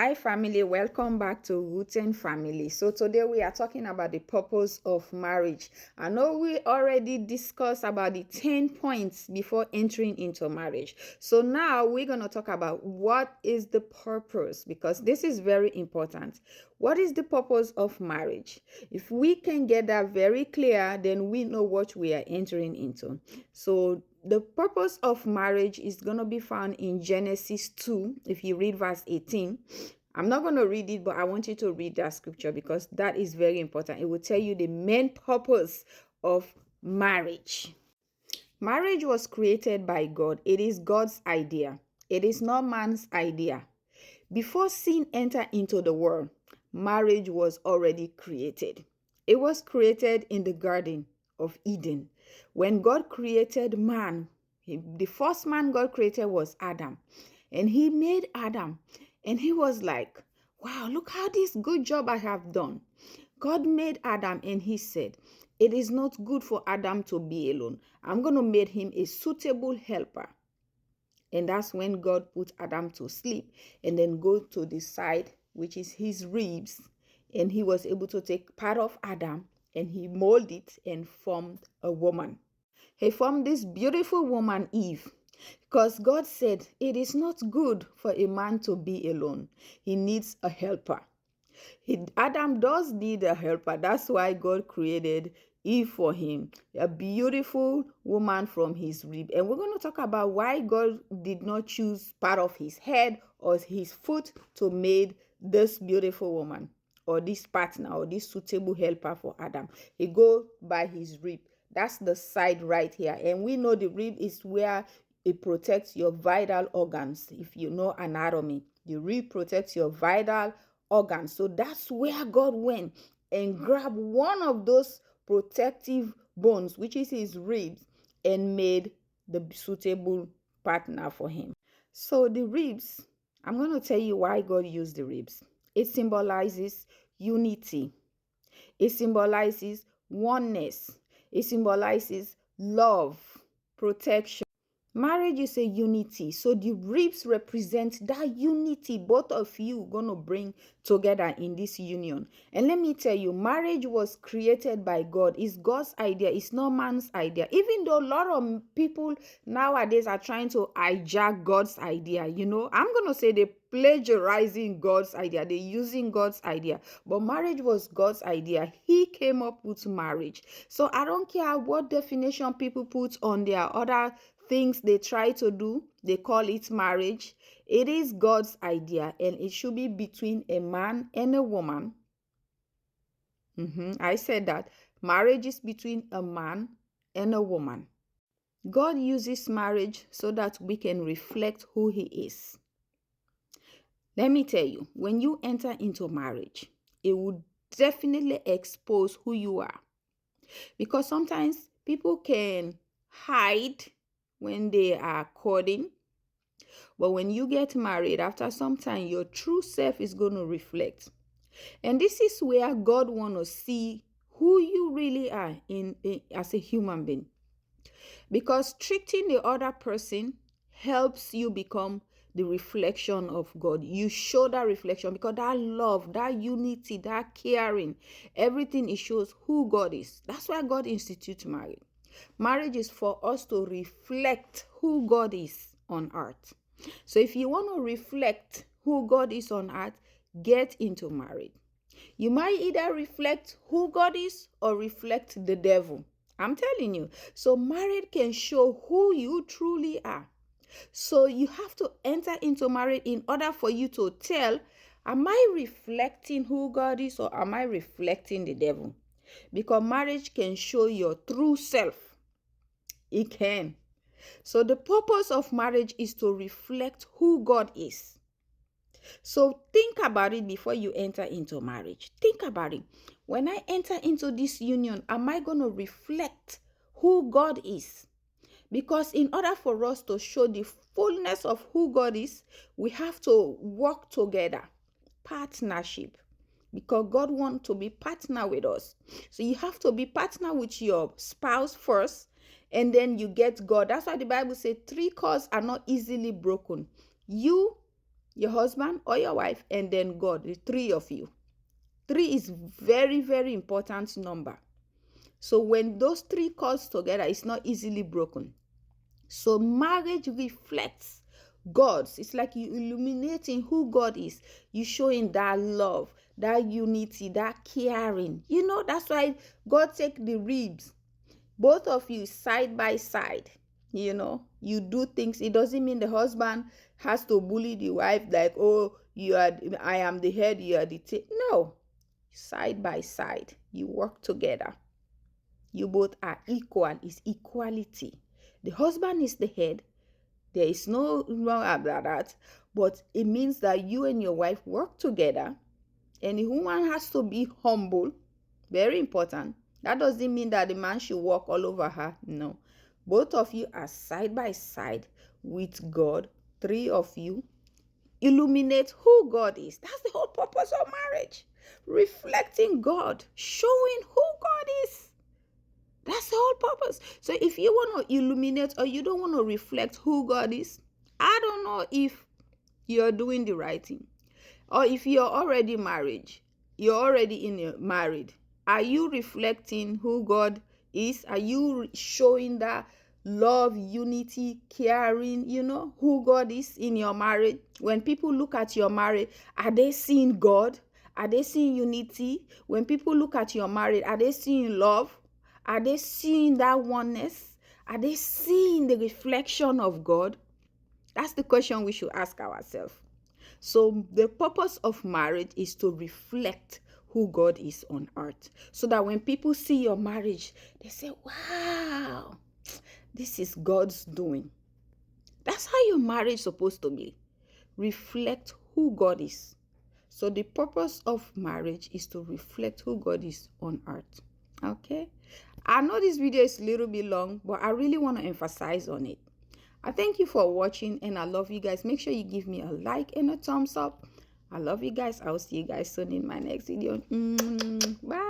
Hi family, welcome back to Family. So today we are talking about the purpose of marriage. I know we already discussed about the 10 points before entering into marriage. So now we're going to talk about what is the purpose, because this is very important. What is the purpose of marriage? If we can get that very clear, then we know what we are entering into. So the purpose of marriage is going to be found in Genesis 2. If you read verse 18, I'm not going to read it, but I want you to read that scripture because that is very important. It will tell you the main purpose of marriage. Marriage was created by God. It is God's idea. It is not man's idea. Before sin entered into the world, marriage was already created. It was created in the Garden of Eden. When God created man, the first man God created was Adam. And he made Adam. And he was like, wow, look how this good job I have done. God made Adam and he said, it is not good for Adam to be alone. I'm going to make him a suitable helper. And that's when God put Adam to sleep and then go to the side, which is his ribs. And he was able to take part of Adam and he molded it and formed a woman. He formed this beautiful woman, Eve, because God said it is not good for a man to be alone. He needs a helper. Adam does need a helper. That's why God created Eve for him, a beautiful woman from his rib. And we're going to talk about why God did not choose part of his head or his foot to make this beautiful woman or this partner or this suitable helper for Adam. He go by his rib. That's the side right here. And we know the rib is where it protects your vital organs. If you know anatomy, the rib protects your vital organs. So that's where God went and grabbed one of those protective bones, which is his ribs, and made the suitable partner for him. So the ribs, I'm going to tell you why God used the ribs. It symbolizes unity. It symbolizes oneness. It symbolizes love, protection. Marriage is a unity. So the ribs represent that unity both of you gonna bring together in this union. And let me tell you, marriage was created by God. It's God's idea. It's not man's idea. Even though a lot of people nowadays are trying to hijack God's idea, I'm gonna say they plagiarizing God's idea. They're using God's idea. But marriage was God's idea. He came up with marriage. So I don't care what definition people put on their other things they try to do, they call it marriage. It is God's idea and it should be between a man and a woman. I said that marriage is between a man and a woman. God uses marriage so that we can reflect who he is. Let me tell you, when you enter into marriage, it will definitely expose who you are, because sometimes people can hide when they are courting. But when you get married, after some time, your true self is going to reflect. And this is where God wants to see who you really are as a human being. Because treating the other person helps you become the reflection of God. You show that reflection because that love, that unity, that caring, everything, it shows who God is. That's why God institutes marriage. Marriage is for us to reflect who God is on earth. So if you want to reflect who God is on earth, get into marriage. You might either reflect who God is or reflect the devil. I'm telling you. So marriage can show who you truly are. So you have to enter into marriage in order for you to tell, am I reflecting who God is or am I reflecting the devil? Because marriage can show your true self. It can. So the purpose of marriage is to reflect who God is. So think about it before you enter into marriage. Think about it. When I enter into this union, am I going to reflect who God is? Because in order for us to show the fullness of who God is, we have to work together. Partnership. Because God wants to be partner with us. So you have to be partner with your spouse first, and then you get God. That's why the Bible says 3 cords are not easily broken. You, your husband or your wife, and then God, the three of you. 3 is very, very important number. So when those 3 calls together, it's not easily broken. So marriage reflects God's. It's like you illuminating who God is. You showing that love, that unity, that caring. That's why God take the ribs, both of you side by side. You do things. It doesn't mean the husband has to bully the wife like, oh, I am the head, you are the tail. No, side by side, you work together. You both are equal. It's equality. The husband is the head. There is no wrong about that, but it means that you and your wife work together, and the woman has to be humble. Very important. That doesn't mean that the man should walk all over her. No. Both of you are side by side with God. 3 of you illuminate who God is. That's the whole purpose of marriage. Reflecting God, showing who God is. That's the whole purpose. So if you want to illuminate or you don't want to reflect who God is, I don't know if you're doing the right thing. Or if you're already married, are you reflecting who God is? Are you showing that love, unity, caring, who God is in your marriage? When people look at your marriage, are they seeing God? Are they seeing unity? When people look at your marriage, are they seeing love? Are they seeing that oneness? Are they seeing the reflection of God? That's the question we should ask ourselves. So the purpose of marriage is to reflect who God is on earth. So that when people see your marriage, they say, wow, this is God's doing. That's how your marriage is supposed to be. Reflect who God is. So the purpose of marriage is to reflect who God is on earth. Okay? I know this video is a little bit long, but I really want to emphasize on it. I thank you for watching, and I love you guys. Make sure you give me a like and a thumbs up. I love you guys. I'll see you guys soon in my next video. Bye.